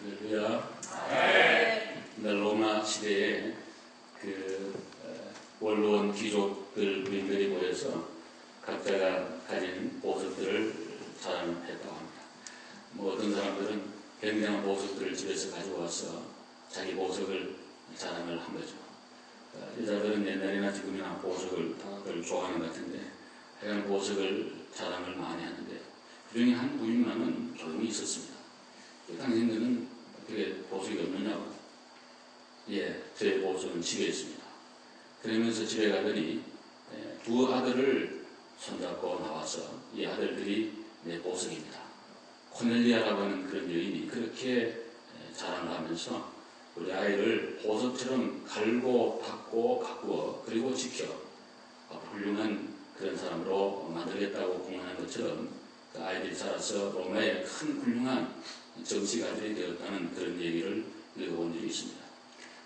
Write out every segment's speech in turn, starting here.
할렐루야. 네. 로마 시대에 원로원 귀족들 부인들이 모여서 각자가 가진 보석들을 자랑했다고 합니다. 어떤 사람들은 굉장한 보석들을 집에서 가지고 와서 자기 보석을 자랑을 한 거죠. 여자들은 옛날이나 지금이나 보석을 다들 좋아하는 것 같은데 하여간 보석을 자랑을 많이 하는데 그중에 한 부인만은 조용히 있었습니다. 당신들은 어떻게 보석이 없느냐고. 예, 제 보석은 집에 있습니다. 그러면서 집에 가더니 두 아들을 손잡고 나와서 이 아들들이 내 보석입니다. 코넬리아라고 하는 그런 여인이 그렇게 자랑을 하면서 우리 아이를 보석처럼 갈고 닦고 가꾸어 그리고 지켜 훌륭한 그런 사람으로 만들겠다고 공언한 것처럼 그 아이들이 자라서 로마의 큰 훌륭한 정치가들이 되었다는 그런 얘기를 읽어본 적이 있습니다.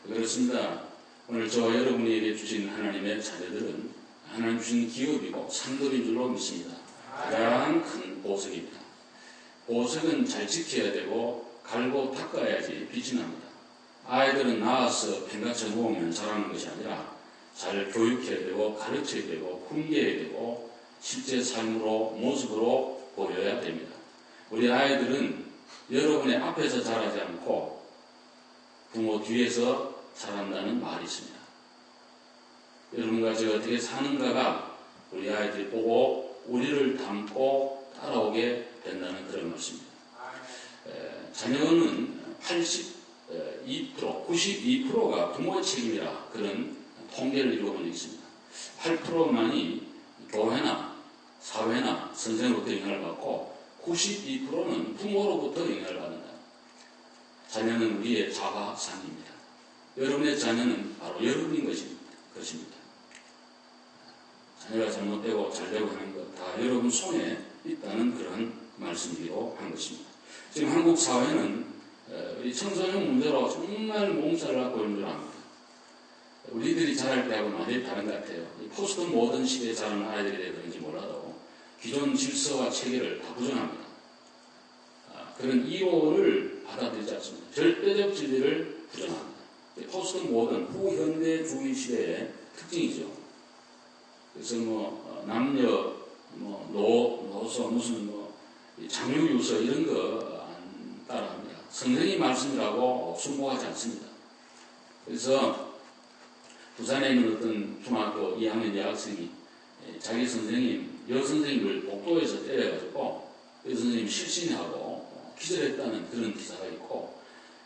그렇습니다. 오늘 저와 여러분에게 주신 하나님의 자녀들은 하나님 주신 기업이고 상급인 줄로 믿습니다. 가장 큰 보석입니다. 보석은 잘 지켜야 되고 갈고 닦아야지 빛이 납니다. 아이들은 낳아서 팽가쳐 놓으면 자라는 것이 아니라 잘 교육해야 되고 가르쳐야 되고 훈계해야 되고 실제 삶으로 모습으로 보여야 됩니다. 우리 아이들은 여러분의 앞에서 자라지 않고 부모 뒤에서 자란다는 말이 있습니다. 여러분과 제가 어떻게 사는가가 우리 아이들이 보고 우리를 닮고 따라오게 된다는 그런 말씀입니다. 자녀는 92%가 부모의 책임이라 그런 통계를 읽어본 적이 있습니다. 8%만이 교회나 사회나 선생으로부터 영향을 받고 92%는 부모로부터 영향을 받는다. 자녀는 우리의 자화상입니다. 여러분의 자녀는 바로 여러분인 것입니다. 자녀가 잘못되고 잘되고 하는 것 다 여러분 손에 있다는 그런 말씀이기도 한 것입니다. 지금 한국 사회는 우리 청소년 문제로 정말 몸살을 앓고 있는 줄 압니다. 우리들이 자랄 때하고는 완전히 다른 것 같아요. 포스트 모던 시대에 자라는 아이들이 그런지 몰라도 기존 질서와 체계를 다 부정합니다. 그런 이론을 받아들이지 않습니다. 절대적 진리를 부정합니다. 포스트 모던 후현대주의 시대의 특징이죠. 그래서 남녀 노소 무슨 장유유서 이런 거 안 따라합니다. 성경이 말씀이라고 순복하지 않습니다. 그래서 부산에 있는 어떤 중학교 2학년 여학생이 자기 선생님, 여선생님을 복도에서 때려가지고 여선생님 실신하고 기절했다는 그런 기사가 있고,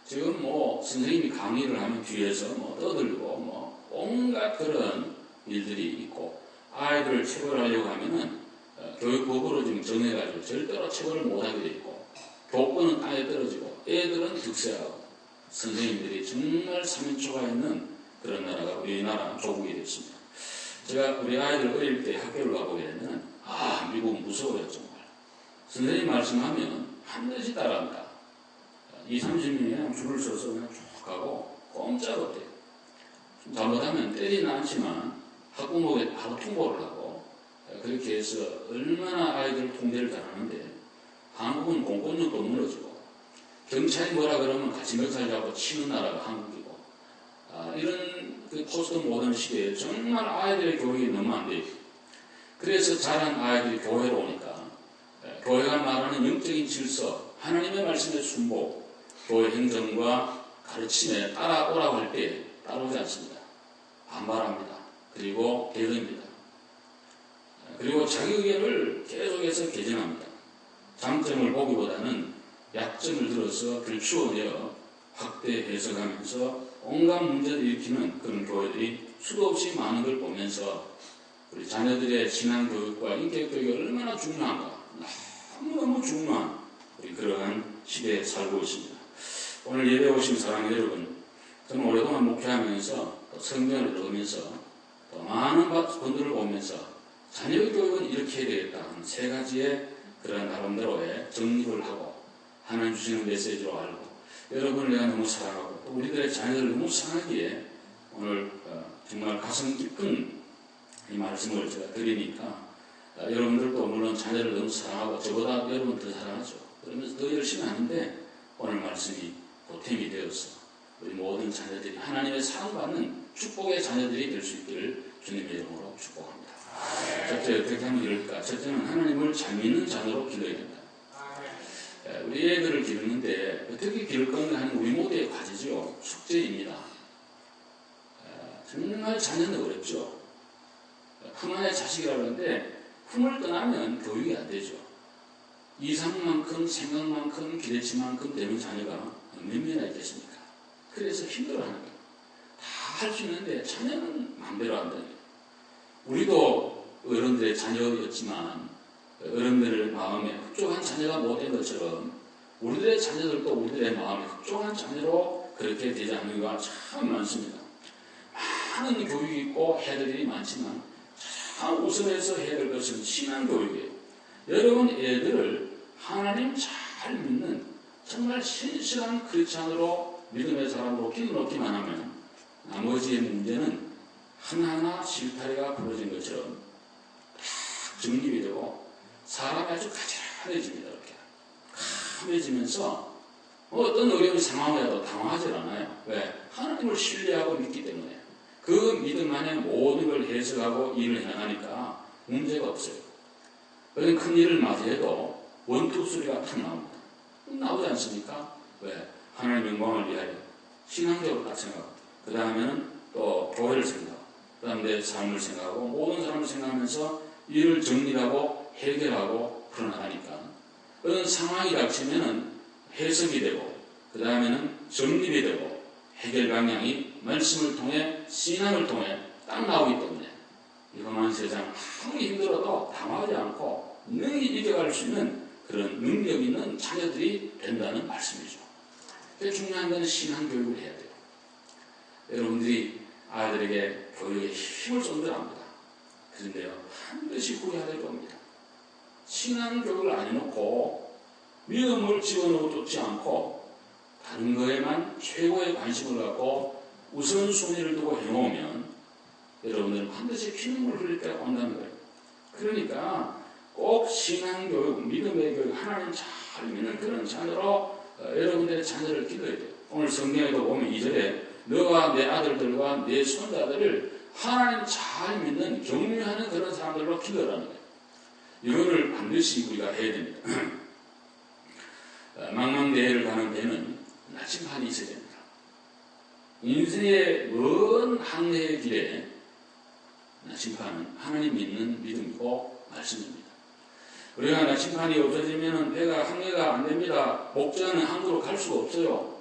지금 선생님이 강의를 하면 뒤에서 떠들고 온갖 그런 일들이 있고, 아이들을 체벌하려고 하면은 교육법으로 지금 정해가지고 절대로 체벌을 못하게 돼 있고, 교권은 땅에 떨어지고 애들은 득세하고 선생님들이 정말 사면초가 있는 그런 나라가 우리나라 조국이 됐습니다. 제가 우리 아이들 어릴 때 학교를 가보게 되면 미국은 무서워요. 정말 선생님 말씀하면 반드시 따라합니다. 20-30명이 그냥 줄을 서서 그냥 쭉 가고 꼼짝없대요. 잘못하면 때리는 않지만 학부모에게 바로 통보를 하고, 그렇게 해서 얼마나 아이들 통제를 잘하는데 한국은 공권력도 무너지고 경찰이 뭐라 그러면 같이 멱살 잡고 치는 나라가 한국이고, 이런 포스트 모던 시대에 정말 아이들의 교육이 너무 안 돼요. 그래서 자란 아이들이 교회로 오니까 교회가 말하는 영적인 질서, 하나님의 말씀의 순복, 교회 행정과 가르침에 따라오라고 할 때 따라오지 않습니다. 반발합니다. 그리고 대립니다. 그리고 자기 의견을 계속해서 개진합니다. 장점을 보기보다는 약점을 들어서 들추어내어 확대 해석하면서 온갖 문제를 일으키는 그런 교회들이 수도 없이 많은 걸 보면서 우리 자녀들의 신앙교육과 인격교육이 얼마나 중요한가, 너무너무 중요한 우리 그러한 시대에 살고 있습니다. 오늘 예배 오신 사랑하는 여러분, 저는 오랫동안 목회하면서 성경을 읽으면서 또 많은 분들을 보면서 자녀의 교육은 이렇게 해야 되겠다 하는 세 가지의 그런 나름대로의 정립을 하고 하나님 주시는 메시지로 알고, 여러분을 내가 너무 사랑하고 또 우리들의 자녀를 너무 사랑하기에 오늘 정말 가슴 깊은 이 말씀을 제가 드리니까 여러분들도 물론 자녀를 너무 사랑하고 저보다 여러분 더 사랑하죠. 그러면서 더 열심히 하는데 오늘 말씀이 보탬이 되어서 우리 모든 자녀들이 하나님의 사랑받는 축복의 자녀들이 될 수 있기를 주님의 이름으로 축복합니다. 첫째, 어떻게 하면 이럴까? 첫째는 하나님을 잘 믿는 자녀로 기르어야 된다. 우리 애들을 기르는데 어떻게 기를 건가 하는 우리 모두의 과제죠. 숙제입니다. 정말 자녀는 어렵죠. 품 안의 자식이라고 하는데 품을 떠나면 교육이 안 되죠. 이상만큼 생각만큼 기대치만큼 되는 자녀가 몇 명이나 있겠습니까? 그래서 힘들어하는 거예요. 다 할 수 있는데 자녀는 마음대로 안 되는 거예요. 우리도 어른들의 자녀였지만 어른들의 마음에 흡족한 자녀가 못된 것처럼 우리들의 자녀들도 우리들의 마음에 흡족한 자녀로 그렇게 되지 않는 경우가 참 많습니다. 많은 교육이 있고 해야 될 일이 많지만 참 우선해서 해야 될 것은 신앙교육이에요. 여러분 애들을 하나님 잘 믿는 정말 신실한 크리스찬으로 믿음의 사람으로 길러놓기만 하면 나머지의 문제는 하나하나 실타래가 부러진 것처럼 딱 정립이 되고 사람이 아주 가지런해집니다. 이렇게 감해지면서 어떤 어려운 상황에도 당황하지 않아요. 왜? 하나님을 신뢰하고 믿기 때문에 그 믿음 안에 모든 걸 해석하고 일을 해나가니까 문제가 없어요. 어떤 큰 일을 맞이해도 원투 소리가 탁 나옵니다. 나오지 않습니까? 왜? 하나님의 영광을 위하여 신앙적으로 딱 생각하고 그 다음에는 또 교회를 생각하고 그 다음에 내 삶을 생각하고 모든 사람을 생각하면서 일을 정리하고 해결하고 풀어나가니까 어떤 상황이 닥치면은 해석이 되고 그 다음에는 정립이 되고 해결 방향이 말씀을 통해 신앙을 통해 딱 나오기 때문에 이 험한 세상 아무리 힘들어도 당하지 않고 능히 이겨갈 수 있는 그런 능력 있는 자녀들이 된다는 말씀이죠. 중요한 건 신앙교육을 해야 돼요. 여러분들이 아이들에게 교육에 힘을 쏟으라 합니다. 그런데요, 반드시 후회해야 될 겁니다. 신앙교육을 안 해놓고 믿음을 집어넣어 쫓지 않고 다른 거에만 최고의 관심을 갖고 우선순위를 두고 해놓으면 여러분들은 반드시 피눈물 흘릴 때가 온다는 거예요. 그러니까 꼭 신앙교육, 믿음의 교육, 하나님 잘 믿는 그런 자녀로 여러분들의 자녀를 기도해야 돼요. 오늘 성경에도 보면 2절에 너와 내 아들들과 내 손자들을 하나님 잘 믿는 경유하는 그런 사람들로 기도하라는 거예요. 이거를 반드시 우리가 해야 됩니다. 망망대해를 가는 배는 나침반이 있어야 됩니다. 인생의 먼 항해의 길에 나침반은 하나님 믿는 믿음이고 말씀입니다. 우리가 나침반이 없어지면 배가 항해가 안 됩니다. 목자는 항구로 갈 수가 없어요.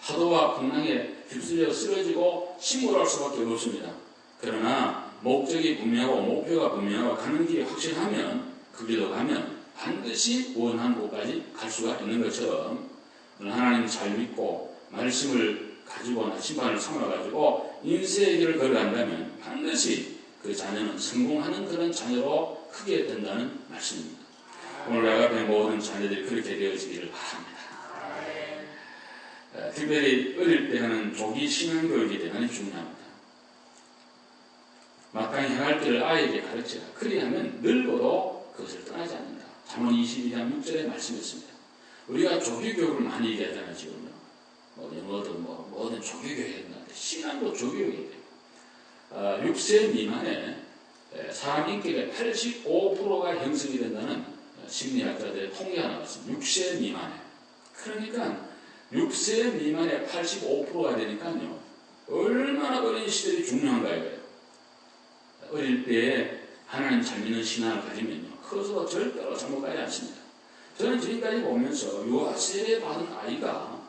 파도와 풍랑에 휩쓸려 쓰러지고 침몰할 수밖에 없습니다. 그러나 목적이 분명하고 목표가 분명하고 가는 길이 확실하면 그 길로 가면 반드시 원하는 곳까지 갈 수가 있는 것처럼 하나님 잘 믿고 말씀을 가지고 나침반을 삼아가지고 인생의 길을 걸어간다면 반드시 그 자녀는 성공하는 그런 자녀로 크게 된다는 말씀입니다. 오늘 앞에 모든 자녀들이 그렇게 되어지기를 바랍니다. 특별히 어릴 때 하는 조기 신앙교육이 대단히 중요합니다. 마땅히 행할 길을 아이에게 가르치라. 그리하면 늙어도 그것을 떠나지 않는다. 잠언 22장 6절에 말씀했습니다. 우리가 조기교육을 많이 얘기하잖아요. 지금요. 영어든 뭐든 조기교육 해야 된다는데 신앙도 조기교육이 돼요. 6세 미만의 사람 인격의 85%가 형성이 된다는 심리학자들의 통계가 나왔습니다. 6세 미만에. 그러니까 6세 미만의 85%가 되니까요. 얼마나 어린 시절이 중요한가 이거예요. 어릴 때에 하나님 잘 믿는 신앙을 가지면요. 커서 절대로 잘못 가지 않습니다. 저는 지금까지 보면서 유아 세례 받은 아이가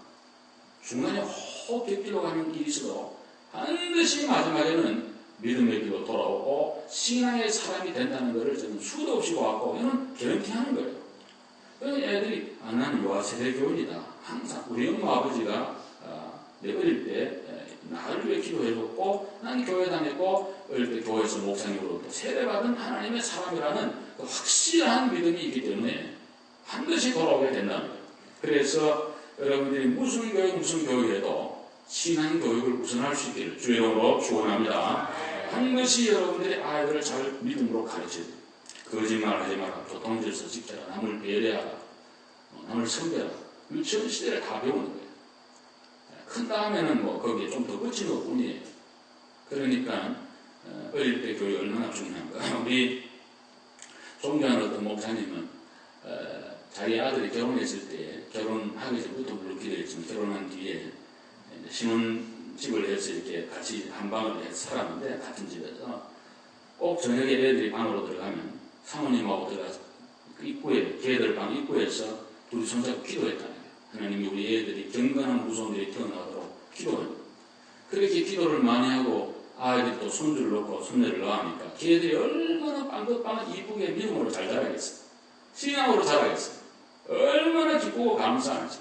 중간에 혹 격기로 하는 일이 있어도 반드시 마지막에는 믿음의 길로 돌아오고 신앙의 사람이 된다는 것을 저는 수도 없이 보았고 이건 개런티하는 거예요. 애들이 나는 유아 세례 교인이다. 항상 우리 엄마 아버지가 내 어릴 때 나를 위해 기도해줬고 난 교회 다녔고 어릴 때 교회에서 목사님으로부터 세례받은 하나님의 사람이라는 그 확실한 믿음이 있기 때문에 반드시 돌아오게 된다는 거예요. 그래서 여러분들이 무슨 교육해도 신앙교육을 우선할 수 있기를 주의 이름으로 축원합니다. 반드시 여러분들이 아이들을 잘 믿음으로 가르쳐야 돼요. 거짓말하지 마라. 교통질서 지켜라. 남을 배려하라. 남을 섬겨라. 유치원 시대를 다 배우는 거예요. 큰 다음에는 뭐 거기에 좀 더 거치는 것 뿐이에요. 그러니까 어릴 때 교육이 얼마나 중요한가. 우리 존경하는 어떤 목사님은 자기 아들이 결혼했을 때 결혼하기 전부터 물론 기도했지만 결혼한 뒤에 신혼집을 해서 이렇게 같이 한 방을 해서 살았는데 같은 집에서 꼭 저녁에 애들이 방으로 들어가면 사모님하고 들어가서 입구에 걔들 방 입구에서 둘이 손잡고 기도했다는 거예요. 하나님이 우리 애들이 경건한 후손들이 태어나도록 기도합니다. 그렇게 기도를 많이 하고 아이들이 또 손주를 놓고 손녀를 낳으니까 걔들이 얼마나 빵긋빵긋 이쁘게 믿음으로 잘 자라겠어요. 신앙으로 자라겠어요. 얼마나 기쁘고 감사하지.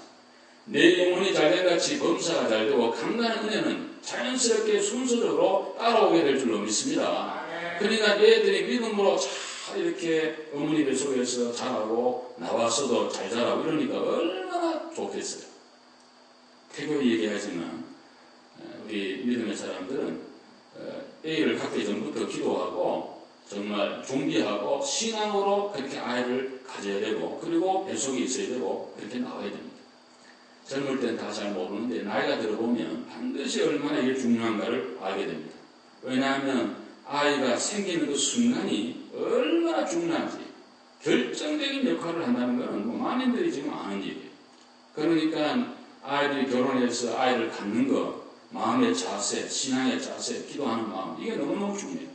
내 영혼이 잘된 같이 범사가 잘되고 강간한 은혜는 자연스럽게 순서적으로 따라오게 될 줄로 믿습니다. 그러니까 애들이 믿음으로 잘 이렇게 어머니 뱃속에서 자라고 나와서도 잘 자라고 이러니까 얼마나 좋겠어요. 태교 얘기하지만 우리 믿음의 사람들은 애를 갖기 전부터 기도하고 정말 준비하고 신앙으로 그렇게 아이를 가져야 되고 그리고 뱃속에 있어야 되고 그렇게 나와야 됩니다. 젊을 땐 다 잘 모르는데 나이가 들어보면 반드시 얼마나 이게 중요한가를 알게 됩니다. 왜냐하면 아이가 생기는 그 순간이 얼마나 중요한지 결정적인 역할을 한다는 것은 뭐 많이들이 지금 아는 얘기예요. 그러니까 아이들이 결혼해서 아이를 갖는 것, 마음의 자세, 신앙의 자세, 기도하는 마음 이게 너무너무 중요해요.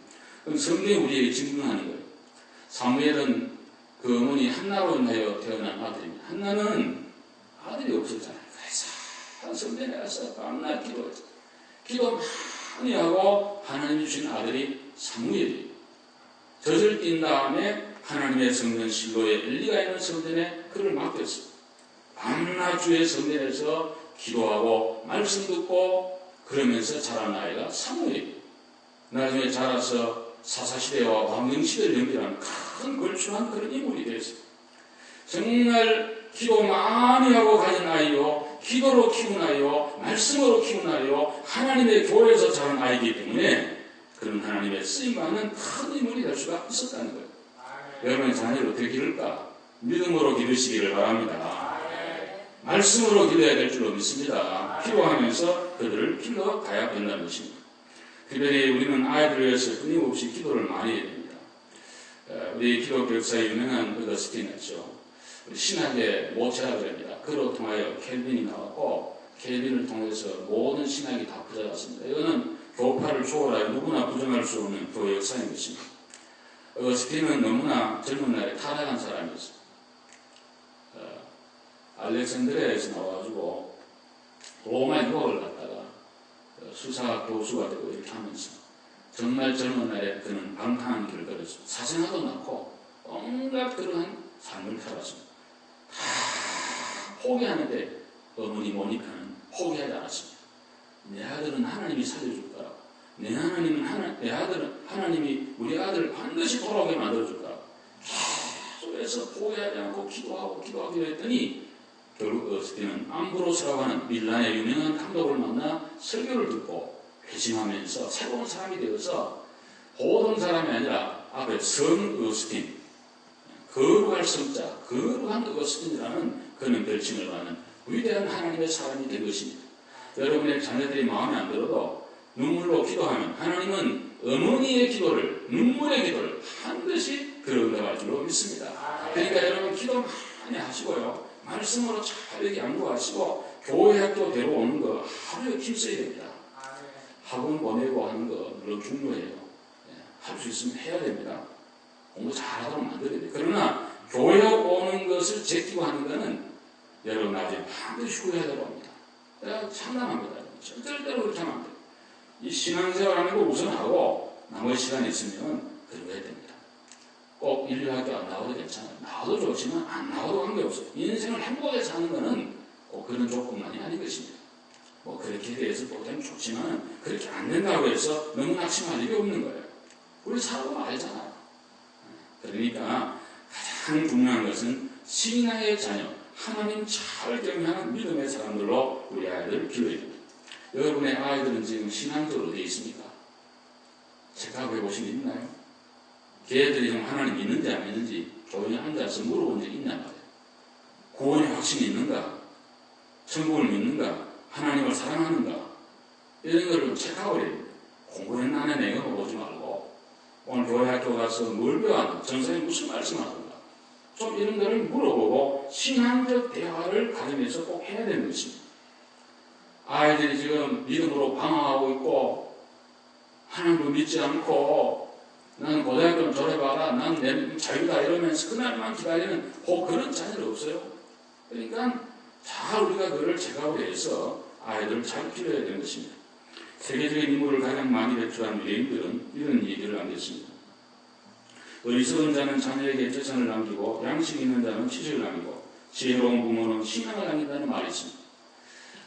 그럼 성경이 우리에게 증명하는 거예요. 사무엘은 그 어머니 한나로 인하여 태어난 아들입니다. 한나는 아들이 없었잖아요. 그래서 성전에 가서 밤낮 기도했죠. 기도 많이 하고 하나님이 주신 아들이 사무엘이에요. 젖을 띈 다음에 하나님의 성전 실로에 엘리가 있는 성전에 그를 맡겼어요. 밤낮 주의 성전에서 기도하고 말씀 듣고 그러면서 자란 아이가 사무엘이에요. 나중에 자라서 사사시대와 왕정시대를 연결하는 큰 걸출한 그런 인물이 됐어요. 정말 기도 많이 하고 가진 아이요, 기도로 키운 아이요, 말씀으로 키운 아이요, 하나님의 교회에서 자란 아이이기 때문에 그런 하나님의 쓰임받는 큰 인물이 될 수가 있었다는 거예요. 여러분의 자녀를 어떻게 기를까? 믿음으로 기르시기를 바랍니다. 말씀으로 기도해야 될 줄로 믿습니다. 기도하면서 그들을 길러가야 된다는 것입니다. 특별히 우리는 아이들을 위해서 끊임없이 기도를 많이 해야 됩니다. 우리 기독교 역사에 유명한 어거스틴 있죠. 신학의 모체라고 합니다. 그로 통하여 켈빈이 나왔고 켈빈을 통해서 모든 신학이 다 퍼져갔습니다. 이거는 교파를 초월하여 누구나 부정할 수 없는 그 역사인 것입니다. 어거스틴은 너무나 젊은 날에 타락한 사람이었어요. 알렉산드리아에서 나와가지고 로마 유학을 갔다가 수사 교수가 되고 이렇게 하면서 정말 젊은 날에 그는 방탕한 길을 걸었습니다. 사생아도 낳고 온갖 그러한 삶을 살았습니다. 다 포기하는데 어머니 모니카는 포기하지 않았습니다. 내 아들은 하나님이 살려줄 거라고. 내 아들은 하나님이 우리 아들을 반드시 돌아오게 만들어줄 거라고. 계속해서 포기하지 않고 기도하기로 했더니 결국 어스틴은 암브로스라고 하는 밀란의 유명한 감독을 만나 설교를 듣고 회심하면서 새로운 사람이 되어서 보통 사람이 아니라 앞에 성 어스틴, 거룩할 성자, 거룩한 어스틴이라는 그는 별칭을 받는 위대한 하나님의 사람이 된 것입니다. 여러분의 자녀들이 마음에 안 들어도 눈물로 기도하면 하나님은 어머니의 기도를, 눈물의 기도를 반드시 들어응답할 줄로 믿습니다. 그러니까 여러분 기도 많이 하시고요. 말씀으로 잘 이렇게 양보하시고 교회 학교 데려오는 거 하루에 힘써야 됩니다. 학원 보내고 하는 거 물론 중요해요. 할 수 있으면 해야 됩니다. 공부 잘하도록 만들어야 돼요. 그러나 교회 오는 것을 제끼고 하는 거는 여러분 나중에 반드시 후회하도록 합니다. 내가 참담합니다. 절대로 그렇게 하면 안 돼요. 이 신앙생활 하는 거 우선하고 나머지 시간이 있으면 그렇게 해야 됩니다. 꼭 인류학교 안 나와도 괜찮아요. 나와도 좋지만 안 나와도 관계없어요. 인생을 행복하게 사는 것은 꼭 그런 조건만이 아닌 것입니다. 뭐 그렇게 돼서 보면 좋지만 그렇게 안 된다고 해서 너무 낙심할 일이 없는 거예요. 우리 살아보면 알잖아요. 그러니까 가장 중요한 것은 신앙의 자녀, 하나님 잘 경외하는 믿음의 사람들로 우리 아이들을 키워야 됩니다. 여러분의 아이들은 지금 신앙적으로 어디에 있습니까? 생각해 보신 게 있나요? 걔들이 좀 하나님 믿는지 안 믿는지 교회에 앉아서 물어본 적이 있냐 말이에요. 구원의 확신이 있는가? 천국을 믿는가? 하나님을 사랑하는가? 이런 거를 체크하고 해야 됩니다. 공부했나는 내용을 보지 말고 오늘 교회 학교 가서 뭘 배웠나? 전생에 무슨 말씀을 하는가? 좀 이런 거를 물어보고 신앙적 대화를 가정에서 꼭 해야 되는 것입니다. 아이들이 지금 믿음으로 방황하고 있고 하나님도 믿지 않고 나는 고등학교를 졸업하라, 나는 내 자유다 이러면서 그날만 기다리는 그런 자녀는 없어요. 그러니까 잘 우리가 그를 제각으로 해서 아이들을 잘 키워야 되는 것입니다. 세계적인 인물을 가장 많이 배출한 유대인들은 이런 얘기를 남겼습니다. 어리석은 자는 자녀에게 재산을 남기고 양식 있는 자는 지식을 남기고 지혜로운 부모는 신앙을 남긴다는 말이 있습니다.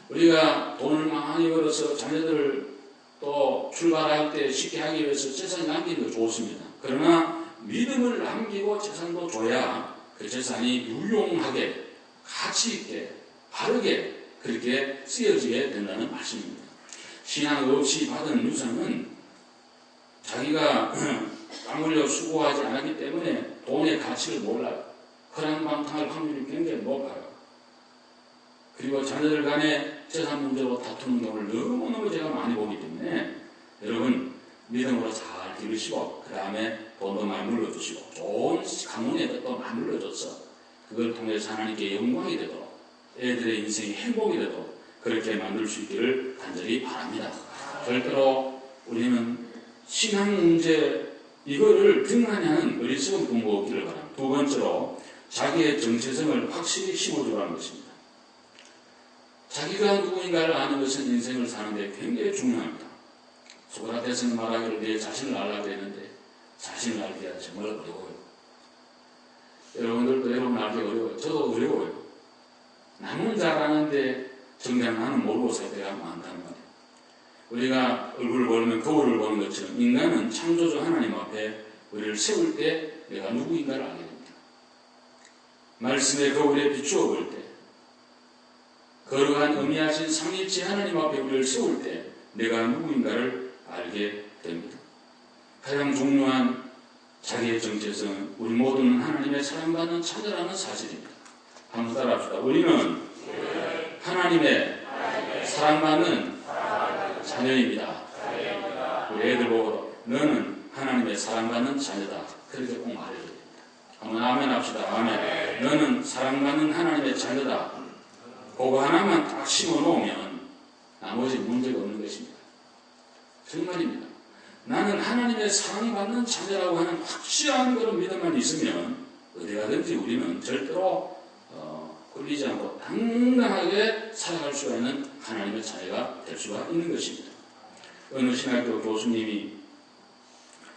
우리가 돈을 많이 벌어서 자녀들을 또 출발할 때 쉽게 하기 위해서 재산을 남기는 거 좋습니다. 그러나 믿음을 남기고 재산도 줘야 그 재산이 유용하게 가치 있게 바르게 그렇게 쓰여지게 된다는 말씀입니다. 신앙 없이 받은 유산은 자기가 땀 흘려 수고하지 않았기 때문에 돈의 가치를 몰라요. 허랑방탕할 확률이 굉장히 높아요. 그리고 자녀들 간에 재산 문제로 다투는 경우를 너무너무 제가 많이 보기 때문에 여러분 믿음으로 잘 기르시고 그 다음에 돈도 많이 물려주시고 좋은 가문에 또 많이 물려줘서 그걸 통해서 하나님께 영광이 되도록 애들의 인생이 행복이 되도록 그렇게 만들 수 있기를 간절히 바랍니다. 절대로 우리는 신앙 문제 이거를 등한히 어리석은 부모가 없기를 바랍니다. 두 번째로 자기의 정체성을 확실히 심어주라는 것입니다. 자기가 누구인가를 아는 것은 인생을 사는데 굉장히 중요합니다. 소크라테스는 말하기를 내 자신을 알라고 했는데 자신을 알기가 정말 어려워요. 여러분들도 여러분 알기 어려워요. 저도 어려워요. 남은 잘 아는데 정작 나는 모르고 살 때가 많다는 말이에요. 우리가 얼굴을 보면 거울을 보는 것처럼 인간은 창조주 하나님 앞에 우리를 세울 때 내가 누구인가를 알게 됩니다. 말씀의 거울에 비추어 볼 때 거룩한 어미하신 삼위일체 하나님 앞에 우리를 세울 때 내가 누구인가를 알게 됩니다. 가장 중요한 자기의 정체성은 우리 모두는 하나님의 사랑받는 자녀라는 사실입니다. 한번 따라합시다. 우리는 하나님의 사랑받는 자녀입니다. 우리 애들 보고 너는 하나님의 사랑받는 자녀다. 그렇게 꼭 말해야 됩니다. 한번 아멘 합시다. 아멘. 너는 사랑받는 하나님의 자녀다. 그거 하나만 딱 심어놓으면 나머지 문제가 없는 것입니다. 정말입니다. 나는 하나님의 사랑받는 자녀라고 하는 확실한 그런 믿음만 있으면 어디 가든지 우리는 절대로 꿀리지 않고 당당하게 살아갈 수가 있는 하나님의 자녀가 될 수가 있는 것입니다. 어느 신학교 교수님이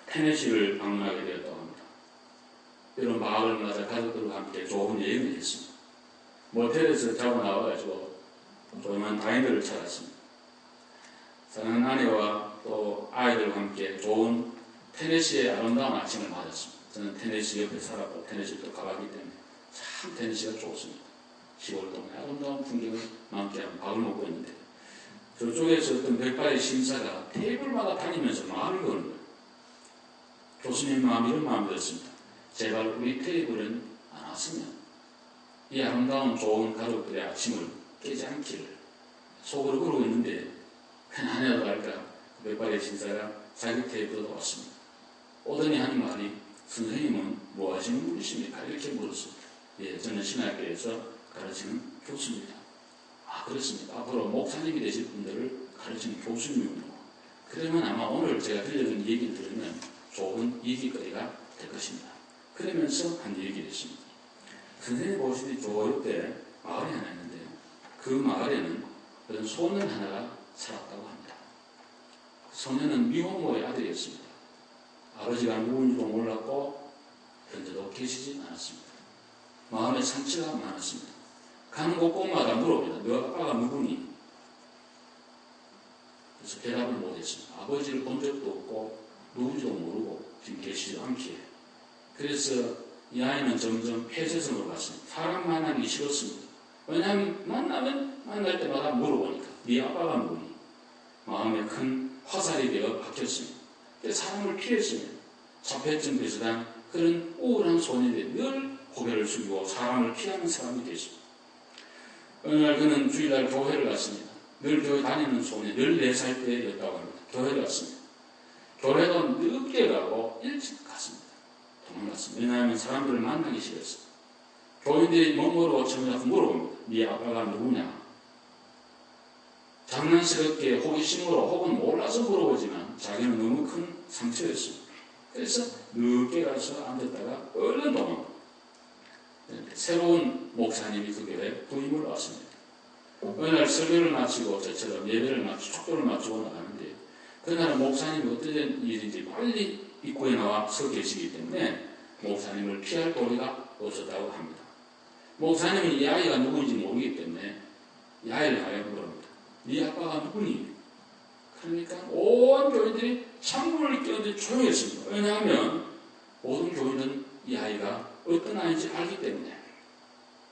테네시를 방문하게 되었다고 합니다. 이런 마을마다 가족들과 함께 좋은 여행을 했습니다. 모텔에서 자고 나와가지고 조용한 다이너를 찾았습니다. 사랑하는 아내와 또 아이들과 함께 좋은 테네시의 아름다운 아침을 맞았습니다. 저는 테네시 옆에 살았고 테네시도 가봤기 때문에 참 테네시가 좋습니다. 10월 동안 아름다운 풍경을 만끽하며 밥을 먹고 있는데 저쪽에서 어떤 백발의 신사가 테이블마다 다니면서 말을 거는 거예요. 교수님 마음이 이런 마음이 들었습니다. 제발 우리 테이블은 안 왔으면 이 아름다운 좋은 가족들의 아침을 깨지 않기를 속으로 그러고 있는데 그냥 하냐고 할까 백발의 신사가 자기 테이블로 왔습니다. 오더니 하는 말이 선생님은 뭐 하시는 분이십니까? 이렇게 물었습니다. 예, 저는 신학교에서 가르치는 교수입니다. 아, 그렇습니다. 앞으로 목사님이 되실 분들을 가르치는 교수님이군요. 그러면 아마 오늘 제가 들려준 얘기를 들으면 좋은 얘기거리가 될 것입니다. 그러면서 한 얘기를 했습니다. 선생님 보시니 저 옆에 마을이 하나 있는데요. 그 마을에는 그런 소년 하나가 살았다고 합니다. 소년은 미혼모의 아들이었습니다. 아버지가 누군지도 몰랐고 현재도 계시지 않았습니다. 마음에 상처가 많았습니다. 가는 곳곳마다 물어봅니다. 너 아빠가 누구니? 그래서 대답을 못했습니다. 아버지를 본 적도 없고 누군지도 모르고 지금 계시지 않기에. 그래서 이 아이는 점점 폐쇄성으로 갔습니다. 사람 만나기 싫었습니다. 왜냐하면 만날 때마다 물어보니까 네 아빠가 누구니? 마음에 큰 화살이 되어 박혔습니다. 사람을 피했습니다. 자폐증 비슷한 그런 우울한 소년이 늘 고개를 숙이고 사람을 피하는 사람이 됐습니다. 어느 날 그는 주일날 교회를 갔습니다. 늘 교회 다니는 소년 14살 때였다고 합니다. 교회를 갔습니다. 교회도 늦게 가고 일찍 갔습니다. 도망갔습니다. 왜냐하면 사람들을 만나기 싫었어요. 교인들이 뭐라고 처음에 물어봅니다. 네 아빠가 누구냐? 장난스럽게 호기심으로 혹은 몰라서 물어보지만 자기는 너무 큰 상처였습니다. 그래서 늦게 가서 앉았다가 얼른 도망갑니다. 새로운 목사님이 그 교회에 부임을 왔습니다. 어느 날 설교를 마치고 저처럼 예배를 마치고 촉도를 마치고 나가는데 그날은 목사님이 어떤 일인지 빨리 입구에 나와 서 계시기 때문에 목사님을 피할 도리가 없었다고 합니다. 목사님은 이 아이가 누구인지 모르기 때문에 이 아이를 하여 물어봅니다. 네 아빠가 누구니? 그러니까 온 교인들이 창문을 끼는데 조용했습니다. 왜냐하면 모든 교인은 이 아이가 어떤 아이인지 알기 때문에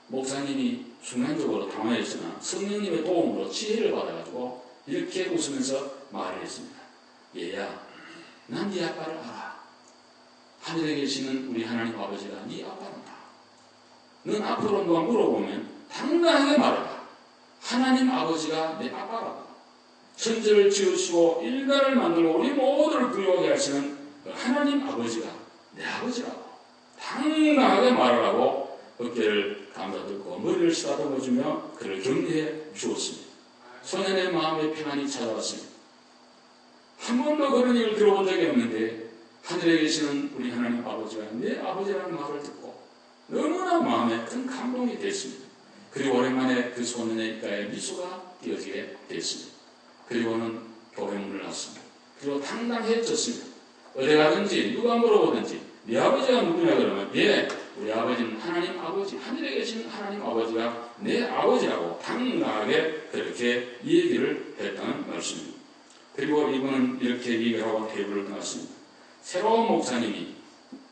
목사님이 순간적으로 당황했으나 성령님의 도움으로 지혜를 받아가지고 이렇게 웃으면서 말을 했습니다. 얘야, 난 네 아빠를 알아. 하늘에 계시는 우리 하나님 아버지가 네 아빠를 알아. 넌 앞으로 누가 물어보면 당당하게 말해라. 하나님 아버지가 내 아빠라고. 천지를 지으시고 인간을 만들고 우리 모두를 부유하게 하시는 그 하나님 아버지가 내 아버지라고. 당당하게 말하라고 어깨를 감싸들고 머리를 쓰다듬어주며 그를 격려해 주었습니다. 소년의 마음에 평안이 찾아왔습니다. 한 번도 그런 일을 들어본 적이 없는데 하늘에 계시는 우리 하나님 아버지가 내 아버지라는 말을 듣고 너무나 마음에 큰 감동이 됐습니다. 그리고 오랜만에 그 소년의 입가에 미소가 띄어지게 됐습니다. 그리고는 교회 문을 닫습니다. 그리고 당당해졌습니다. 어디 가든지 누가 물어보든지 네 아버지가 누구냐 그러면 예, 우리 아버지는 하나님 아버지, 하늘에 계신 하나님 아버지가 내 아버지라고 당당하게 그렇게 얘기를 했다는 말씀입니다. 그리고 이분은 이렇게 얘기를 하고 테이블을 떠났습니다. 새로운 목사님이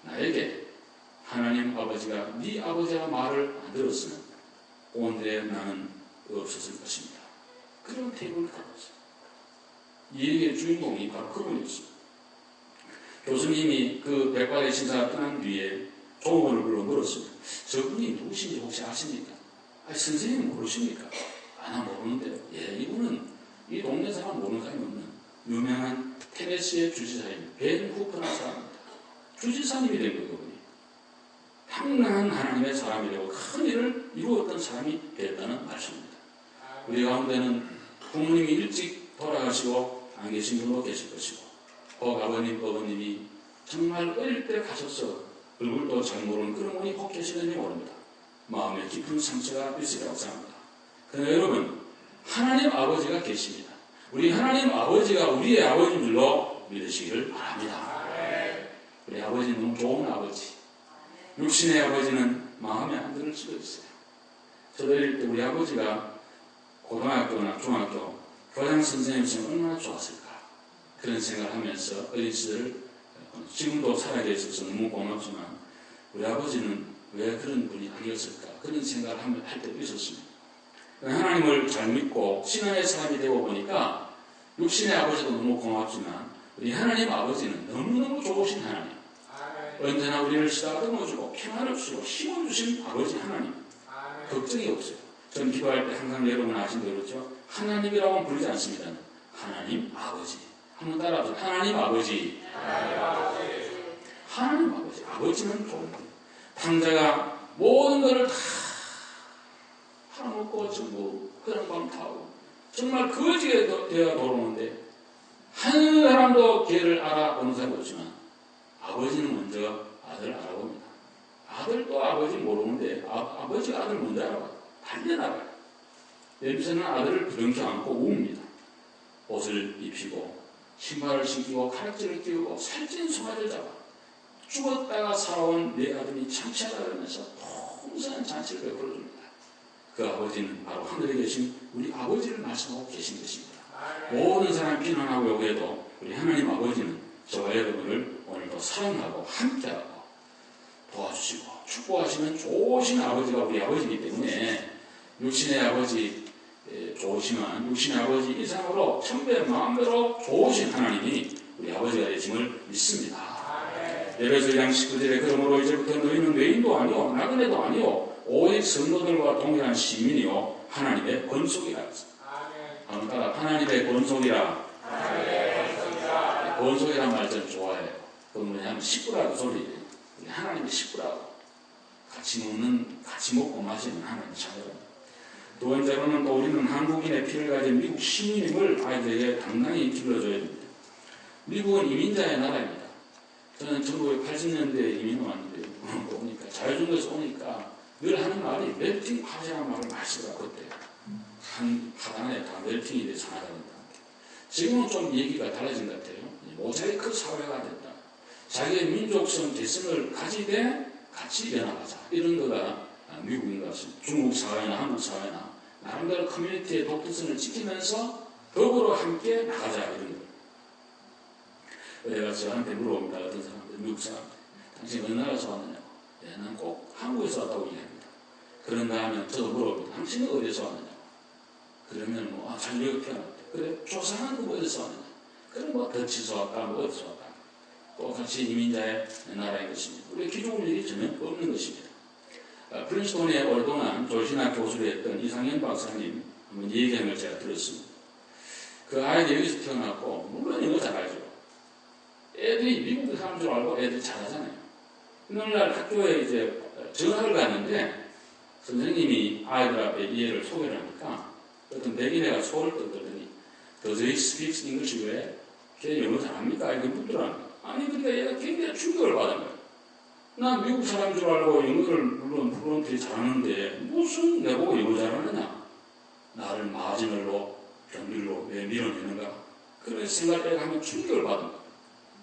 나에게 하나님 아버지가 네 아버지라 말을 안 들었으면 오늘의 나는 없었을 것입니다. 그런 테이블을 가봤어요. 이 얘기의 주인공이 바로 그분이었습니다. 교수님이 그 백발의 신사가 떠난 뒤에 종업원을 불러 물었습니다. 저분이 누구신지 혹시 아십니까? 아니, 선생님 모르십니까? 나 모르는데요. 예, 이분은 이 동네 사람 모르는 사람이 없는 유명한 테네시의 주지사입니다. 벤 후프라는 사람입니다. 주지사님이 된 거예요, 그분이. 당당한 하나님의 사람이 되고 큰 일을 이루었던 사람이 되었다는 말씀입니다. 우리 가운데는 부모님이 일찍 돌아가시고 안 계신 분도 계실 것이고 혹 아버님, 어머님이 정말 어릴 때 가셔서 얼굴도 잘 모르는 그런 분이 혹 계시는지 모릅니다. 마음에 깊은 상처가 있으리라고 생각합니다. 그러나 여러분, 하나님 아버지가 계십니다. 우리 하나님 아버지가 우리의 아버지인 줄로 믿으시기를 바랍니다. 우리 아버지는 너무 좋은 아버지. 육신의 아버지는 마음에 안 들을 수도 있어요. 저도 어릴 때 우리 아버지가 고등학교나 중학교 교장 선생님이시면 얼마나 좋았을까. 그런 생각을 하면서 어린 시절 지금도 살아계 있어서 너무 고맙지만 우리 아버지는 왜 그런 분이 아니었을까 그런 생각을 할 때도 있었습니다. 하나님을 잘 믿고 신앙의 사람이 되고 보니까 육신의 아버지도 너무 고맙지만 우리 하나님 아버지는 너무너무 좋으신 하나님, 언제나 우리를 쓰다듬어주고 평안을 주시고 힘을 주신 아버지 하나님, 걱정이 없어요. 저는 기도할 때 항상 여러분 아신 대로 그렇죠? 하나님이라고는 부르지 않습니다. 하나님 아버지. 한번 따라하세요. 하나님 아버지. 하나님 아버지. 아버지는 좋은 거예요. 당자가 모든 것을 다 팔아먹고 전부 흐름밤 타고 정말 거지게 되어 돌아오는데 한 사람도 걔를 알아보는 사람이 없지만 아버지는 먼저 아들을 알아봅니다. 아들도 아버지 모르는데 아버지가 아들 먼저 알아봐요. 달려나가요. 냄새는 아들을 부둥켜 안고 웁니다. 옷을 입히고 신발을 신기고 가락지를 끼우고 살찐 송아지를 잡아 죽었다가 살아온 내 아들이 창피하다 그러면서 풍성한 잔치를 베풀어줍니다. 그 아버지는 바로 하늘에 계신 우리 아버지를 말씀하고 계신 것입니다. 모든 사람이 비난하고 요구해도 우리 하나님 아버지는 저와 여러분을 오늘도 사랑하고 함께하고 도와주시고 축복하시는 좋으신 아버지가 우리 아버지이기 때문에 육신의 아버지 좋으시만 육신의 아버지 이상으로 천배 만배로 좋으신 하나님이 우리 아버지가 되심을 믿습니다. 에베소 2장 19절에 그러므로 이제부터 너희는 외인도 아니오 나그네도 아니오 오직 성도들과 동일한 시민이요 하나님의 권속이라 했습니다. 한번 번속이라. 번속이란 말 저는 좋아해요. 그건 뭐냐면 식구라고 소리. 하나님의 식구라고. 같이 먹고 마시는 하나님의 자녀입니다. 두 번째로는 또 우리는 한국인의 피를 가진 미국 시민임을 아이들에게 당당히 길러줘야 됩니다. 미국은 이민자의 나라입니다. 저는 1980년대에 이민 왔는데 오니까 자유중에서 오니까 늘 하는 말이 멜팅 팟이라는 말을 마시더라. 그때 한 파단에 다 멜팅이 돼서 하나가 된다. 지금은 좀 얘기가 달라진 것 같아요. 모자이크 사회가 됐다. 자기의 민족성 개성을 가지되 같이 연합하자. 이런 거가 미국인 것 같습니다. 중국 사회나 한국 사회나 나름대로 커뮤니티의 독특성을 지키면서 더불어 함께 나가자. 이런 거. 내가 저한테 물어봅니다. 어떤 사람들, 미국 사람들. 당신 어느 나라에서 왔느냐고. 예, 난 꼭 한국에서 왔다고 얘기합니다. 그런 다음에 저도 물어봅니다. 당신은 어디서 왔느냐고. 그러면 뭐, 잘 여기 태어났대. 그래, 조상은 그 어디서 왔느냐. 그럼 뭐, 더치에서 왔다, 뭐 어디서 왔다. 똑같이 이민자의 나라인 것입니다. 우리 기존 일이 전혀 없는 것입니다. 프린스톤에 오랫동안 조신학 교수를 했던 이상현 박사님 한번 얘기하는 걸 제가 들었습니다. 그 아이도 여기서 태어났고, 물론 영어 잘 알죠. 애들이 미국 사람 줄 알고 애들이 잘하잖아요. 어느 날 학교에 이제 전화를 갔는데 선생님이 아이들 앞에 이 애를 소개를 하니까 어떤 백인애가 소를 떠들더니 Does he speak English 왜? 걔 영어 잘합니까? 이렇게 묻더라는 아니 그러니까 얘가 굉장히 충격을 받은 거예요. 난 미국 사람인 줄 알고 영어를 물론 플루언트리 잘하는데 무슨 내보고 영어 잘하느냐? 나를 마지널로 변밀로 왜 밀어내는가? 그런 생각을 하면 충격을 받은 거예요.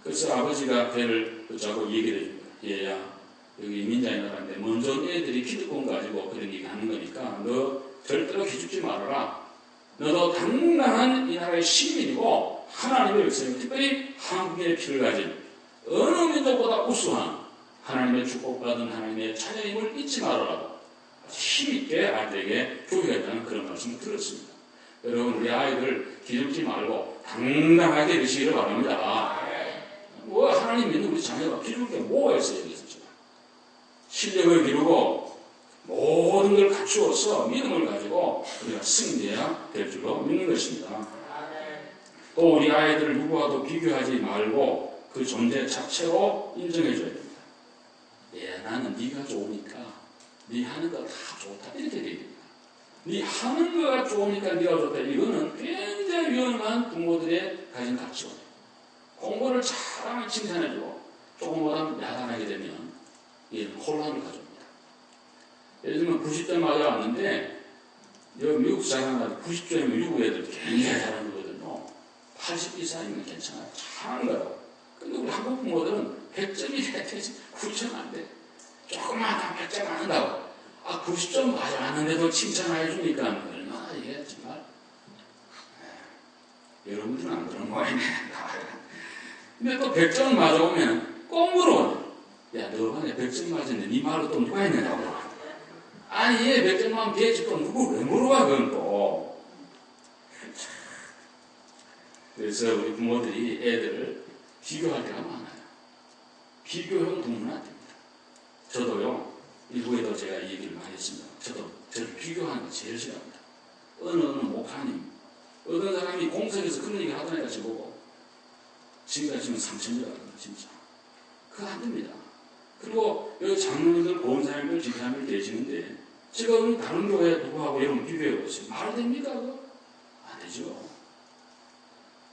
그래서 아버지가 배를 붙잡고 얘기를 해준 거예요. 얘야 여기 이민자의 나라인데 먼저 애들이 기득권 가지고 그런 얘기 하는 거니까 너 절대로 기죽지 말아라. 너도 당당한 이 나라의 시민이고 하나님의 백성이고 특별히 한국인의 피를 가진 어느 민족보다 우수한 하나님의 축복받은 하나님의 자녀임을 잊지 말아라고 힘있게 아이들에게 교육했다는 그런 말씀을 들었습니다. 여러분 우리 아이들 기죽지 말고 당당하게 되시기를 바랍니다. 뭐 하나님 믿는 우리 자녀가 기죽을 게 뭐가 있어요 여기서 지금. 실력을 기르고 모든 걸 갖추어서 믿음을 가지고 우리가 승리해야 될 줄로 믿는 것입니다. 또 우리 아이들을 누구와도 비교하지 말고 그 존재 자체로 인정해줘야 됩니다. 예, 나는 네가 좋으니까 네 하는 거 다 좋다 이렇게 돼야 됩니다. 네 하는 거가 좋으니까 네가 좋다 이거는 굉장히 위험한 부모들의 가진 가치관이에요. 공부를 잘하면 칭찬해주고 조금보다 야단하게 되면 이는 혼란을 가져옵니다. 예를 들면 90점 맞아왔는데 여기 미국 사람들 90점이면 미국 애들 굉장히 잘하는 거거든요. 80 이상이면 괜찮아요. 잘하는 거라고. 근데 우리 한국 부모들은 100점이 돼야 되지 90점 안 돼. 조금만 더 100점 안 한다고. 90점 맞아왔는데도 칭찬을 해주니까 얼마나 이게 정말 여러분들은 안 그런 모양이네. 근데 또 100점 맞아오면 꼭 물어보네. 야, 너 반에 100점 맞았는데 네 말로 또 누가 했느냐고. 아니, 얘 100점 맞으면 걔지 또 누구 왜 물어봐, 그건 또. 그래서 우리 부모들이 애들을 비교할 때가 많아요. 비교형 부모는 안 됩니다. 저도요, 일부에도 제가 이 얘기를 많이 했습니다. 저도 저를 비교하는 거 제일 싫어합니다. 어느 목사님, 어떤 사람이 공석에서 그런 얘기 하더니까 저보고 지금까지는 상처입니다. 진짜. 그거 안 됩니다. 그리고 여기 장로님들, 보험사님들, 집사님들 계시는데 제가 오늘 다른 교회 누구하고 여러분 비교해보세요. 말 됩니까? 그거? 안 되죠.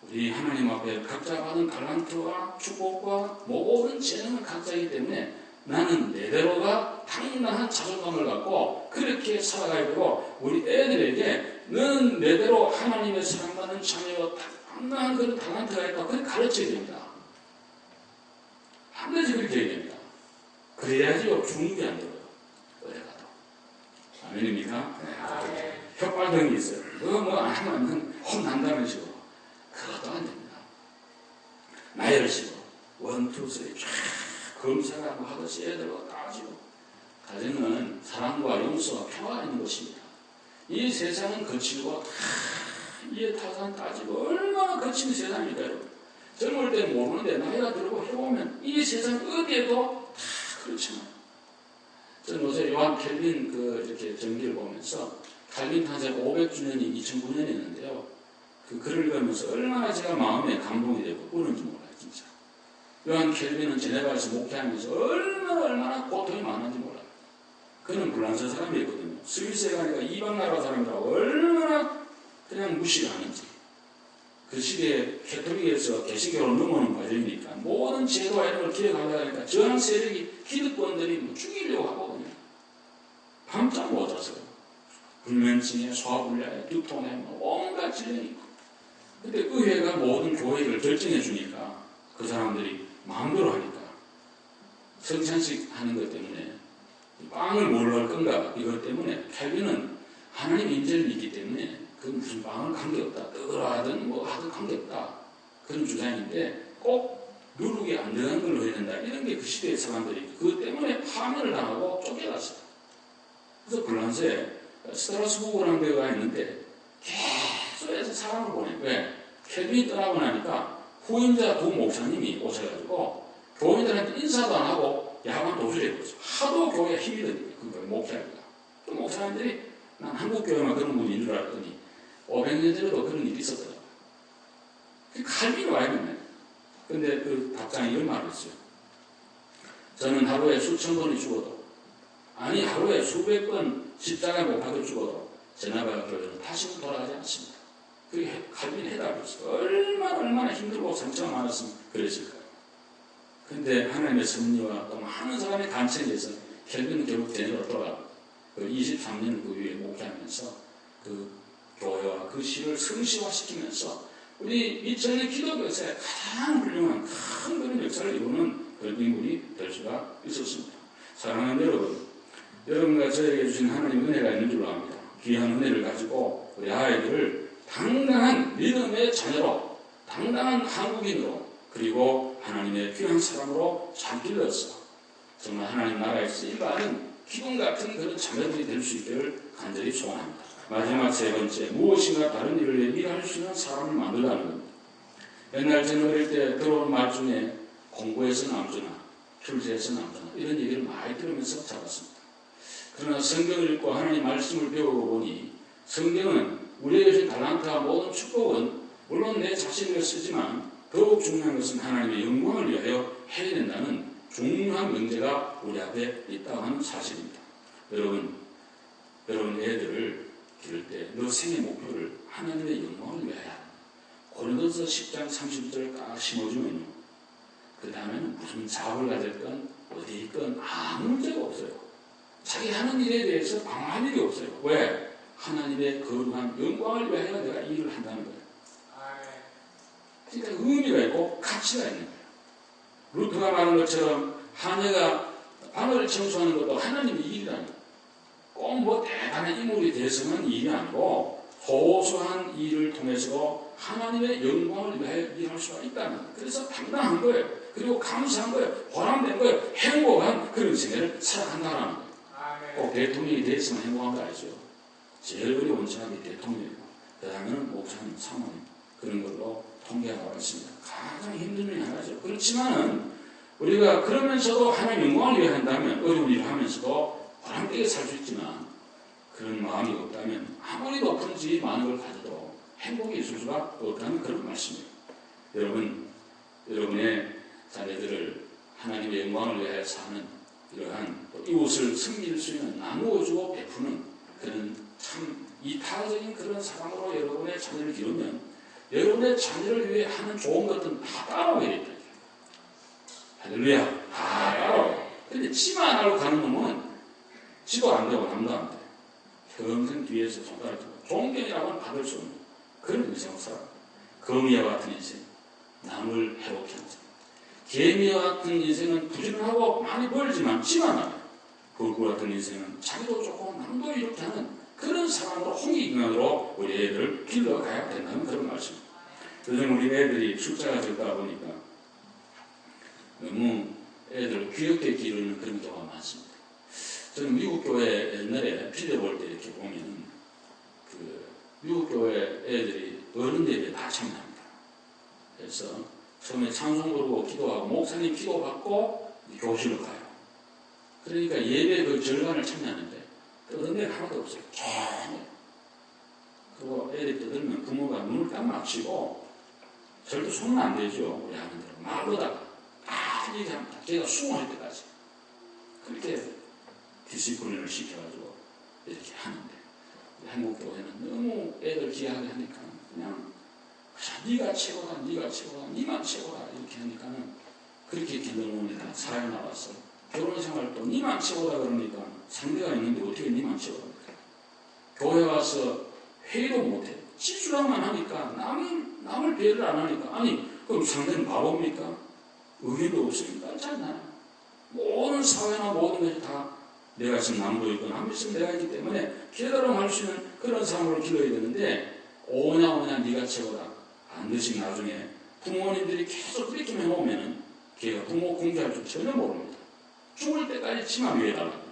우리 하나님 앞에 각자 받은 달란트와 축복과 모든 재능은 각자이기 때문에 나는 내대로가 당당한 자존감을 갖고 그렇게 살아가야 되고 우리 애들에게 너는 내대로 하나님의 사랑받는 자녀요 당당한 그런 달란트가 있다. 그렇게 가르쳐야 됩니다. 반드시 그렇게 해야 됩니다. 그래야지요 중국이 안 들어요. 어디 가도. 아멘입니까? 네. 혓발등이 있어요. 그거 뭐 안 하면 혼난다는 식으로. 그것도 안 됩니다. 나이를 식으로. 1, 2, 3 쫙 검사하고 하듯이 애들과 따지고. 가정은 사랑과 용서와 평화가 있는 것입니다. 이 세상은 거칠고 이에 타산 따지고 얼마나 거친 세상입니다. 여러분. 젊을 때는 모르는데 나이가 들고 해보면 이 세상 어디에도 다 그렇잖아요. 저는 요새 요한 켈빈 이렇게 전기를 보면서 칼빈 탄생 500주년이 2009년이었는데요. 그 글을 읽으면서 얼마나 제가 마음에 감동이 되고 우는지 몰라요, 진짜. 요한 켈빈은 제네바에서 목회하면서 얼마나 고통이 많은지 몰라요. 그는 불란서 사람이었거든요. 스위스에 가니까 이방 나라 사람이라고 얼마나 그냥 무시를 하는지. 그 시대에 캐톨릭에서 개신교로 넘어오는 과정이니까 모든 제도와 이런 걸 기억하려고 하니까 저항 세력이 기득권들이 뭐 죽이려고 하거든요. 밤잠 못 잤어요. 불면증에 소화불량에 두통에 뭐 온갖 질병이 있고. 근데 의회가 모든 교회를 결정해 주니까 그 사람들이 마음대로 하니까 성찬식 하는 것 때문에 빵을 뭘로 할 건가 이것 때문에 켈빈은 하나님 인재를 믿기 때문에 그 무슨 빵을 관계없다. 떡을 하든 뭐 하든 관계없다. 그런 주장인데 꼭 누룩이 안 들어간 걸로 해야 된다. 이런 게 그 시대의 사람들이 그것 때문에 파면을 당하고 쫓겨났어요. 그래서 불란서에 스트라스부르라는 데가 있는데 계속해서 사람을 보내. 왜? 켈빈이 떠나고 나니까 후임자 두 목사님이 오셔가지고 교인들한테 인사도 안 하고 야간 도주를 해버렸어요. 하도 교회에 힘이 드니까 그걸 목회하기가. 또 목사님들이 난 한국 교회만 그런 분인 줄 알았더니 500년 전에도 그런 일이 있었더라고요. 칼빈이 와야 되네. 근데 그 답장이 이런 말을 했어요. 저는 하루에 수천 번이 죽어도, 아니 하루에 수백 번 십자가에 못 박혀 죽어도 제네바 교회는 다시는 돌아가지 않습니다. 그게 칼빈이 해답이었어요. 얼마나 힘들고 상처가 많았으면 그랬을까요? 근데 하나님의 섭리와 또 많은 사람의 간청에 의해서 켈빈은 결국 제네바로 돌아가고 그 23년 그 위에 목회하면서 그 교회와 그 시를 성시화시키면서 우리 2000년 기독교 역사에 가장 훌륭한 큰 그런 역사를 이루는 그런 인물이 될 수가 있었습니다. 사랑하는 여러분, 여러분과 저에게 주신 하나님의 은혜가 있는 줄로 압니다. 귀한 은혜를 가지고 우리 아이들을 당당한 믿음의 자녀로, 당당한 한국인으로, 그리고 하나님의 귀한 사람으로 잘 길러서 정말 하나님 나라에 쓰임받는 기둥 같은 그런 자녀들이 될 수 있기를 간절히 소원합니다. 마지막 세 번째, 무엇인가 다른 일을 위해 일할 수 있는 사람을 만들라는 겁니다. 옛날 저는 어릴 때 들어온 말 중에 공부해서 남주나 출세해서 남주나 이런 얘기를 많이 들으면서 자랐습니다. 그러나 성경을 읽고 하나님 말씀을 배우고 보니 성경은 우리에게 주신 달란트와 모든 축복은 물론 내 자신을 쓰지만 더욱 중요한 것은 하나님의 영광을 위하여 해야 된다는 중요한 명제가 우리 앞에 있다고 하는 사실입니다. 여러분 애들을 기를 때 너 생애 목표를 하나님의 영광을 위하여 고린도서 10장 30절 딱 심어주면요. 그 다음에는 무슨 작업을 가졌건 어디 있건 아무 문제가 없어요. 자기 하는 일에 대해서 방어할 일이 없어요. 왜? 하나님의 거룩한 영광을 위하여 내가 이 일을 한다는 거예요. 그러니까 의미가 있고 가치가 있는 거예요. 루트가 말한 것처럼 하녀가 방을 청소하는 것도 하나님의 일이라는 거예요. 꼭 뭐 대단한 인물이 돼서는 일이 아니고 소소한 일을 통해서 하나님의 영광을 위하여 일할 수가 있다는 거예요. 그래서 당당한 거예요. 그리고 감사한 거예요. 보람된 거예요. 행복한 그런 생애를 살아간다는 거예요. 꼭 대통령이 돼서만 행복한 거 아니죠. 제일 어려운 사람이 대통령이고 그 다음에는 목사님, 사모님 그런 걸로 통계하고 있습니다. 가장 힘든 일이 하나죠. 그렇지만은 우리가 그러면서도 하나님 영광을 위해 한다면 어려운 일을 하면서도 보람되게 살 수 있지만 그런 마음이 없다면 아무리 높은 집 많은 걸 가져도 행복이 있을 수가 없다는 그런 말씀입니다. 여러분의 자녀들을 하나님의 영광을 위하여 사는 이러한 이웃을 섬길 수 있는 나누어주고 베푸는 그런 참 이타적인 그런 사람으로 여러분의 자녀를 기르면 여러분의 자녀를 위해 하는 좋은 것들은 다 따라오게 됩니다. 할렐루야. 다 따라오게. 근데 지만 안 하고 가는 놈은 지도 안 되고 남도 안 돼. 평생 뒤에서 손가락 들고 존경이라고는 받을 수 없는 그런 인생을 살아. 거미와 같은 인생, 남을 해롭게 하는 인생. 개미와 같은 인생은 부지런하고 많이 벌지만 지만 안 해. 불구 같은 인생은 자기도 좋고 남도 이렇게 하는 그런 사람으로 홍익인간으로 우리 애들을 길러가야 된다는 그런 말씀입니다. 요즘 우리 애들이 숫자가 적다 보니까 너무 애들을 귀엽게 기르는 그런 경우가 많습니다. 저는 미국 교회 옛날에 필요 볼 때 이렇게 보면 그 미국 교회 애들이 어른 예배 다 참여합니다. 그래서 처음에 찬송 부르고 기도하고 목사님 기도받고 교실로 가요. 그러니까 예배 그 절반을 참여하는데 어른 예배 하나도 없어요. 그리고 애들이 떠들면 부모가 눈을 딱 맞추고 절대 손은 안 대죠. 우리 하는 대로 말로다가 딱 얘기합니다. 걔가 수긍할 때까지 그렇게 디시플린을 시켜가지고 이렇게 하는데 한국 교회는 너무 애들 기하게 하니까 그냥 네가 최고다, 네가 최고다, 네만 최고다 이렇게 하니까는 그렇게 기도문이다 사회 나와서 결혼 생활도 네만 최고다 그러니까 상대가 있는데 어떻게 네만 최고답니까? 교회 와서 회의도 못해. 지주랑만 하니까 남을 배려를 안 하니까 아니 그럼 상대는 바보입니까? 의견도 없으니까 그렇잖아요. 모든 사회나 모든 것이 다 내가 있으면 남도 있고 남도 있으면 내가 있기 때문에 깨달음할 수 있는 그런 사람으로 길러야 되는데 오냐 네가 최고다. 반드시 나중에 부모님들이 계속 그렇게 해놓으면은 걔가 부모 공개할 줄 전혀 모릅니다. 죽을 때까지 치마 위에 달라고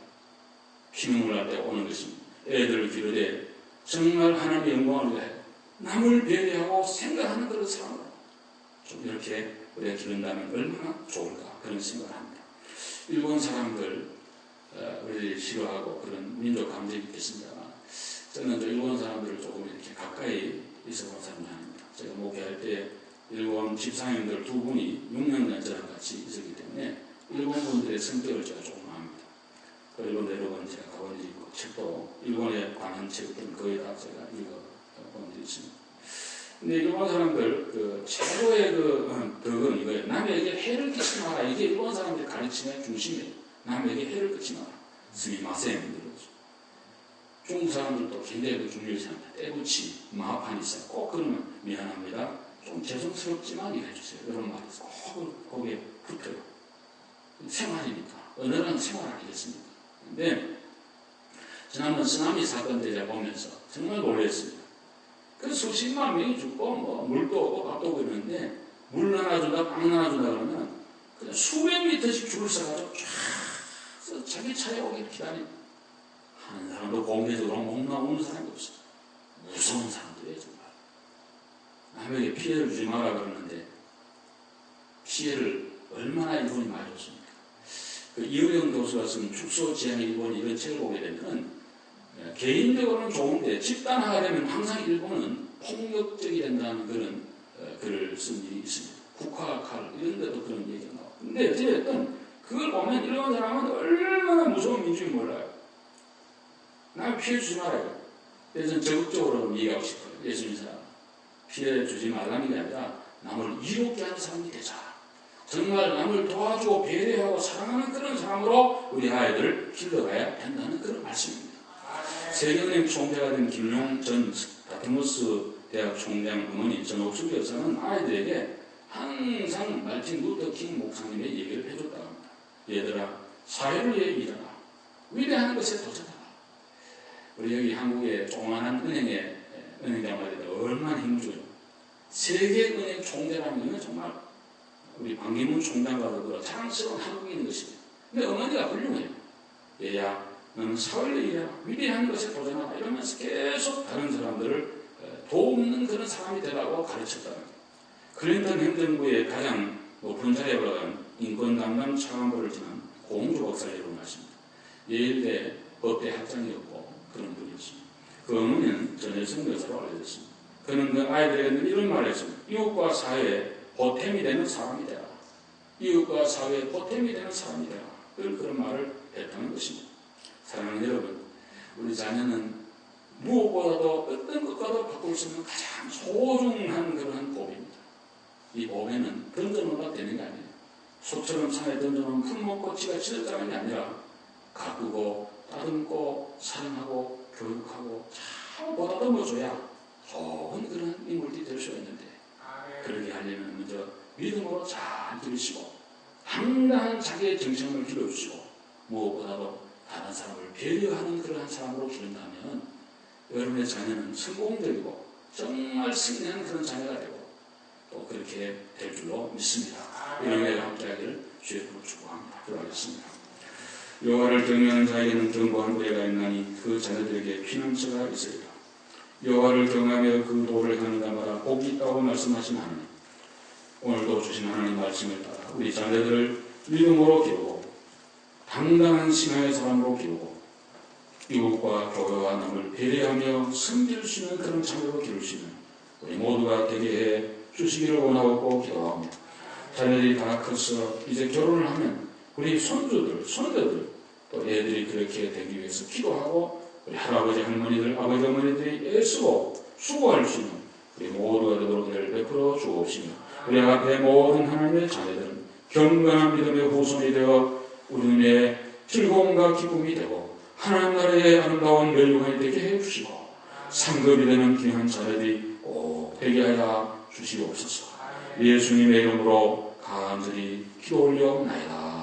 피눈물 날 때 오는 것입니다. 애들을 기르되 정말 하나님의 영광을 위하여 남을 배려하고 생각하는 그런 사람으로 좀 이렇게 우리가 기른다면 얼마나 좋을까 그런 생각을 합니다. 일본 사람들 우리들이 싫어하고 그런 민족 감정이 있겠습니다만 저는 일본 사람들을 조금 이렇게 가까이 있어본 사람 중 하나입니다. 제가 목회할 때 일본 집사님들 두 분이 6년간 저랑 같이 있었기 때문에 일본 분들의 성격을 제가 조금 압니다. 일본 여러 번 제가 가본 적이 있고 책도 일본에 관한 책들은 거의 다 제가 읽어본 적이 있습니다. 근데 일본 사람들 그 최고의 덕은 이거예요. 남에게 해를 끼치지 마라. 이게 일본 사람들이 가르치는 중심이에요. 남에게 해를 끼치지 마라. 스미마센. 중국 사람들도 굉장히 중요히 생각합니다. 때부치, 마판이 있어요. 꼭 그러면 미안합니다. 좀 죄송스럽지만 이해해주세요. 이런 말이 있어요. 꼭 거기에 붙어요. 생활이니까. 언어라는 생활 아니겠습니까? 근데 지난번 쓰나미 사건 때 제가 보면서 정말 놀랐습니다. 그 수십만 명이 죽고 물도 오고 밥도 오고 이러는데 물 하나 준다, 빵 하나 준다 그러면 그냥 수백 미터씩 줄을 서가지고 쫙 자기 차에 오기를 기다립니다. 한 사람도 공개적으로 목 나오는 사람이 없어요. 무서운 사람들이에요, 정말. 남에게 피해를 주지 마라 그러는데 피해를 얼마나 일본이 많이 줬습니까? 그 이의영 교수가 쓴 축소 지향의 일본 이런 책을 보게 되면 개인적으로는 좋은데 집단화가 되면 항상 일본은 폭력적이 된다는 그런 글을 쓴 일이 있습니다. 국화칼 이런 데도 그런 얘기가 나와요. 근데 어쨌든 그걸 보면 일본 사람은 얼마나 무서운 민중이 몰라요. 남 피해 주지 말아요. 그래서 저는 적극적으로 얘기하고 싶어요. 예수님 사람. 피해 주지 말라는 게 아니라 남을 이롭게 하는 사람이 되자. 정말 남을 도와주고 배려하고 사랑하는 그런 사람으로 우리 아이들을 길러가야 된다는 그런 말씀입니다. 세계은행 총재가 된 김용 전 다트머스 대학 총장 어머니 전옥수 교사는 아이들에게 항상 말틴 루터 킹 목사님의 얘기를 해줬다고 합니다. 얘들아, 사회를 위해 일하라. 위대한 것에 도전하라. 우리 여기 한국에 조그만한 은행에 은행장말이 얼마나 힘주죠. 세계은행 총재라는 것은 정말 우리 반기문 총장과도 자랑스러운 한국인인 것입니다. 근데 어머니가 훌륭해요. 얘야, 너는 사회를 일해라. 위대한 것에 도전하라. 이러면서 계속 다른 사람들을 돕는 그런 사람이 되라고 가르쳤다는 거예요. 클린턴 행정부의 가장 높은 자리에 올라간 인권 담당 차관보를 지난 고홍주 박사의 이런 말씀입니다. 예일대 법대 학장이었고 그런 분이었습니다. 그 어머니는 전혜성 여사로 알려졌습니다. 그는 그 아이들에게 이런 말을 했습니다. 이웃과 사회에 보탬이 되는 사람이 되라. 이웃과 사회에 보탬이 되는 사람이 되라. 그런 말을 했다는 것입니다. 사랑하는 여러분, 우리 자녀는 무엇보다도 어떤 것과도 바꿀 수 있는 가장 소중한 그러한 법입니다. 이 법에는 던져놓으면 되는 게 아니에요. 소처럼 산에 던져놓으면 풀목꽃이가 지어져가는 게 아니라 가꾸고 따듬고 사랑하고 교육하고 잘 보다듬어줘야 좋은 그런 인물들이 될 수가 있는데 그러게 하려면 먼저 믿음으로 잘 기르시고 당당한 자기의 정신을 길러주시고 무엇보다도 다른 사람을 배려하는 그러한 사람으로 기른다면 여러분의 자녀는 성공적이고 정말 승리한 그런 자녀가 되고 또 그렇게 될 줄로 믿습니다. 이런 일을 함께하기를 주의 이름으로 축복합니다. 기도하겠습니다. 여호와를 경외하는 자에게는 견고한 우레가 있나니 그 자녀들에게 피난처가 있으리라. 여호와를 경외하며 그 도를 하는 자마다 복이 있다고 말씀하신 하나님, 오늘도 주신 하나님 말씀을 따라 우리 자녀들을 믿음으로 기르고 당당한 신앙의 사람으로 기르고 이웃과 교회와 남을 배려하며 섬길 수 있는 그런 자녀로 기를 수 있는 우리 모두가 되게 해 주시기를 원하고 기도하며, 자녀들이 다 커서 이제 결혼을 하면 우리 손주들, 손녀들, 또 애들이 그렇게 되기 위해서 기도하고, 우리 할아버지, 할머니들, 아버지, 어머니들이 애쓰고 수고할 수 있는 우리 모두가 되도록 은혜를 베풀어 주옵시며, 우리 앞에 모든 하나님의 자녀들은 경건한 믿음의 후손이 되어 우리 눈에 즐거움과 기쁨이 되고 하나님 나라의 아름다운 멸류관이 되게 해주시고 상급이 되는 귀한 자녀들이 꼭 되게 하여 주시옵소서. 예수님의 이름으로 간절히 기도 올려옵나이다.